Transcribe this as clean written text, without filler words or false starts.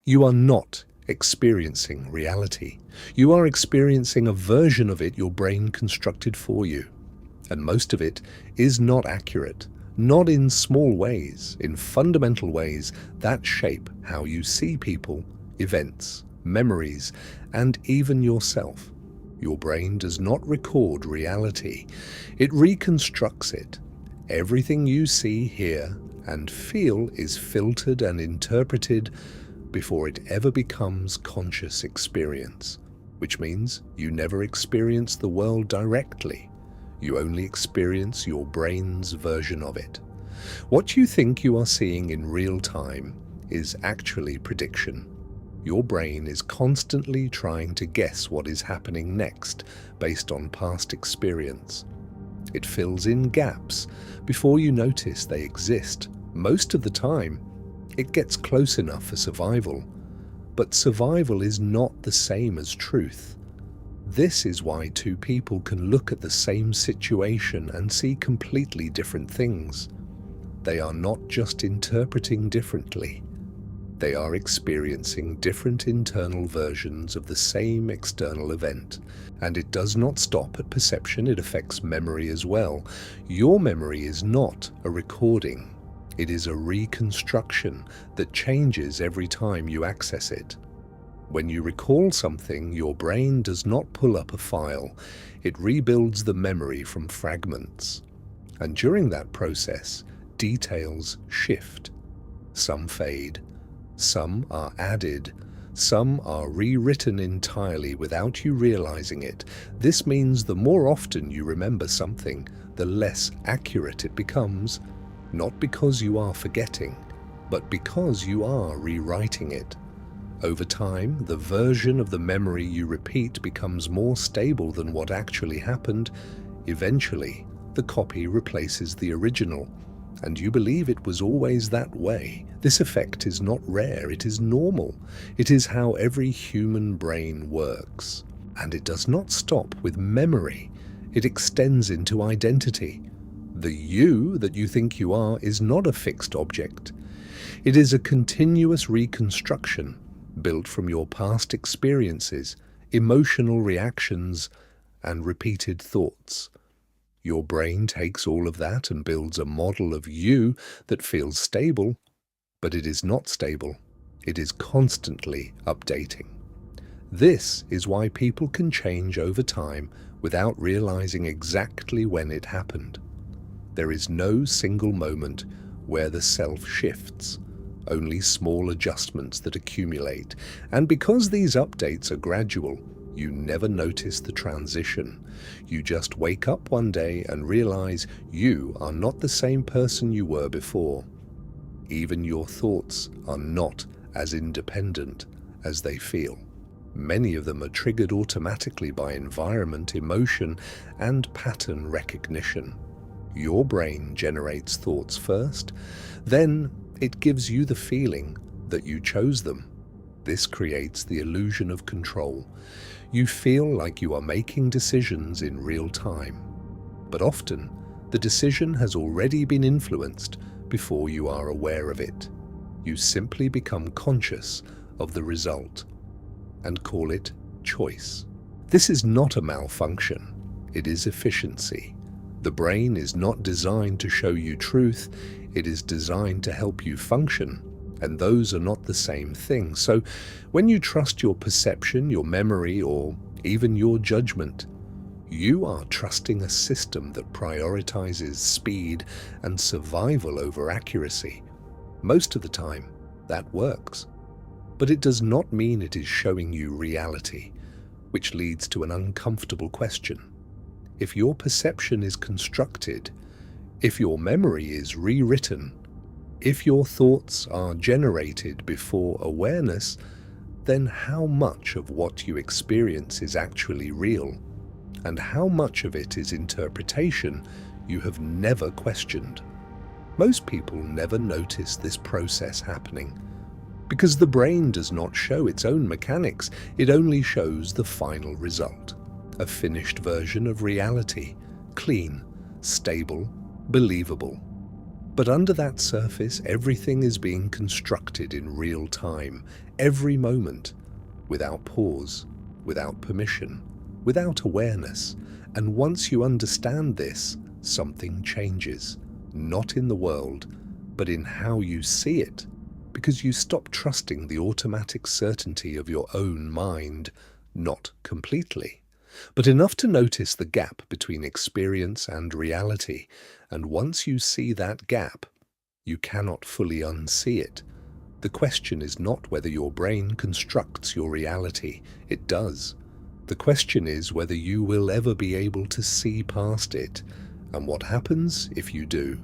You are not experiencing reality. You are experiencing a version of it your brain constructed for you. And most of it is not accurate, not in small ways, in fundamental ways that shape how you see people, events, memories, and even yourself. Your brain does not record reality. It reconstructs it. Everything you see, hear, and feel is filtered and interpreted before it ever becomes conscious experience, which means you never experience the world directly. You only experience your brain's version of it. What you think you are seeing in real time is actually prediction. Your brain is constantly trying to guess what is happening next based on past experience. It fills in gaps before you notice they exist. Most of the time, it gets close enough for survival, but survival is not the same as truth. This is why two people can look at the same situation and see completely different things. They are not just interpreting differently. They are experiencing different internal versions of the same external event. And it does not stop at perception, it affects memory as well. Your memory is not a recording. It is a reconstruction that changes every time you access it. When you recall something, your brain does not pull up a file. It rebuilds the memory from fragments. And during that process, details shift. Some fade. Some are added. Some are rewritten entirely without you realizing it. This means the more often you remember something, the less accurate it becomes, not because you are forgetting, but because you are rewriting it. Over time, the version of the memory you repeat becomes more stable than what actually happened. Eventually, the copy replaces the original, and you believe it was always that way. This effect is not rare, it is normal. It is how every human brain works. And it does not stop with memory. It extends into identity. The you that you think you are is not a fixed object. It is a continuous reconstruction built from your past experiences, emotional reactions, and repeated thoughts. Your brain takes all of that and builds a model of you that feels stable, but it is not stable. It is constantly updating. This is why people can change over time without realizing exactly when it happened. There is no single moment where the self shifts, only small adjustments that accumulate. And because these updates are gradual, you never notice the transition. You just wake up one day and realize you are not the same person you were before. Even your thoughts are not as independent as they feel. Many of them are triggered automatically by environment, emotion, and pattern recognition. Your brain generates thoughts first, then it gives you the feeling that you chose them. This creates the illusion of control. You feel like you are making decisions in real time, but often the decision has already been influenced before you are aware of it. You simply become conscious of the result and call it choice. This is not a malfunction, it is efficiency. The brain is not designed to show you truth, it is designed to help you function, and those are not the same thing. So when you trust your perception, your memory, or even your judgment, you are trusting a system that prioritizes speed and survival over accuracy. Most of the time, that works. But it does not mean it is showing you reality, which leads to an uncomfortable question. If your perception is constructed, if your memory is rewritten, if your thoughts are generated before awareness, then how much of what you experience is actually real? And how much of it is interpretation you have never questioned? Most people never notice this process happening because the brain does not show its own mechanics, it only shows the final result. A finished version of reality, clean, stable, believable. But under that surface, everything is being constructed in real time, every moment, without pause, without permission, without awareness. And once you understand this, something changes, not in the world, but in how you see it, because you stop trusting the automatic certainty of your own mind, not completely, but enough to notice the gap between experience and reality. And once you see that gap, you cannot fully unsee it. The question is not whether your brain constructs your reality. It does. The question is whether you will ever be able to see past it, and what happens if you do.